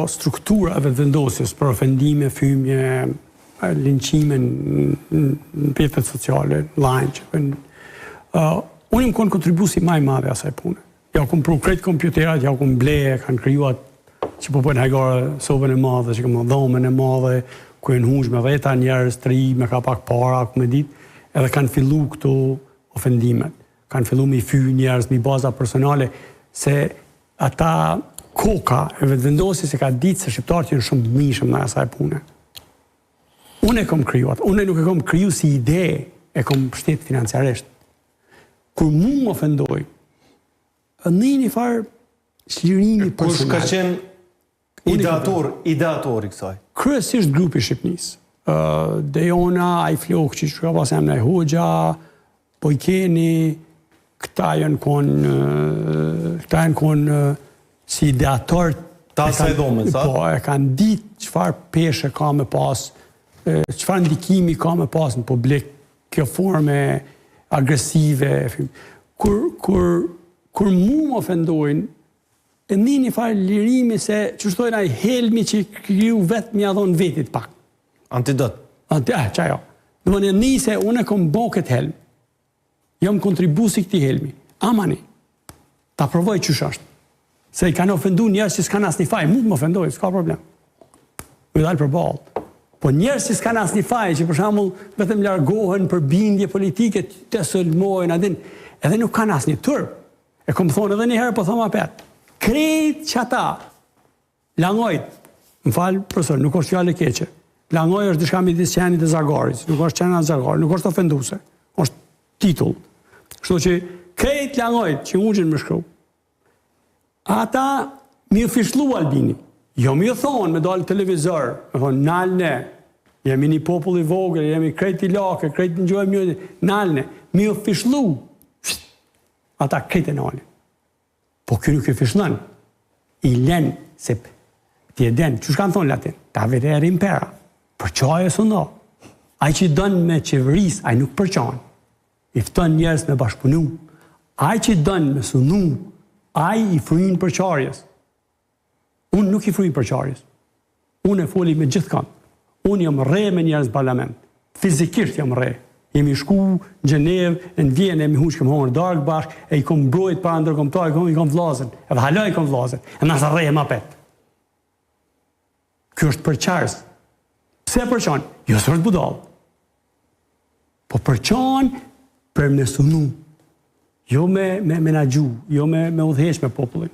struktura vetëvendosjes për ofendime, fymje, linqime në rrjetet sociale, online. Unë im konë kontribusi maj madhe asaj pune. Ja kom pru krejt kompjuterat, ja kom bleje, kanë kryuat që po pëjnë hajgare sobën e madhe, që kom dhomën e madhe, ku e në hush me 10 njerës, 3, me ka pak para, ku me dit, edhe kanë fillu këto ofendimet. Kanë fillu me i fy njerës, me baza personale, se ata koka e vetëvendosi se ka ditë se shqiptarët janë shumë mishëm në asaj pune. Unë e kom kryuat, unë nuk e kom kryu si ide, e kom shtetë financiarisht. Kur mu më ofendoj, në një farë shlirimi personal. Kush ka qenë ideator i kësaj? Kryesisht grupi Shqipnis. Dejona, Ajflok, që ka pas emna e Hoxha, Pojkeni, këta janë konë si ideator. Ta se dhomën, sa? Po, e kanë ditë qëfar peshe ka me pas, qëfar ndikimi ka me pas në publik, kjo forme agresive. Kur mu më ofendojnë, e një farë lirimi se që shtojnë ai helmi që kriju vetë mja dhonë vetit pak. Antidot. Qajo. Në më një se unë e kom bo këtë helm. Jam kontribusi këti helmi. Amani. Ta provoj qësh është. Se i kanë ofendu njerës që s'kanë asë një faj. Mu të më ofendoj, s'ka problem. Me dalë për balë. Po njerës që s'kanë asë një faj, që për shambull vetëm largohen për bindje politike, të sëllmojnë, edhe nuk kanë asë një tërë. E kom thonë edhe një herë, po thoma petë. Krejt që ata, langojt, më falë, profesor, nuk është fjallë e keqe. Langoj është dishka midis qenit e Zagarit, nuk është qenit e Zagarit, nuk është ofenduse, është titull. Kështu që krejt langojt që unë më shkru, ata mi fishlu Albini. Jo mi thonë me dalë televizor, me thonë nalne, jemi një popull i vogël, jemi krejt i lake, krejt në gjojmë njëti, nalne, mi fishlu. Ata krejt e nalne. Po kjo nuk e fishlën, i len se ti e den, që shkanë thonë latin, ta vete e rimpera, përqaj e së ndo. Aj që i dënë me qeveris, aj nuk përqanë. I ftën njerës me bashkëpunu. Aj që i dënë me sunu, aj i frujnë përqarjes. Unë nuk i frujnë përqarjes. Unë e foli me gjithë kanë. Unë jam re me njerës parlament. Fizikisht jam re. Jemi shku në Gjenevë, në Vjenë, jemi hunë që këmë hongër darkë bashkë, e i kom brojt para ndërkomtar, i kom vlazën, edhe haloj i kom vlazën, e nësa reje ma petë. Kjo është përqarës. Pse përqanë? Jo së është budalë. Po përqanë për me sunu, jo me menagju, jo me udhesh me popullin.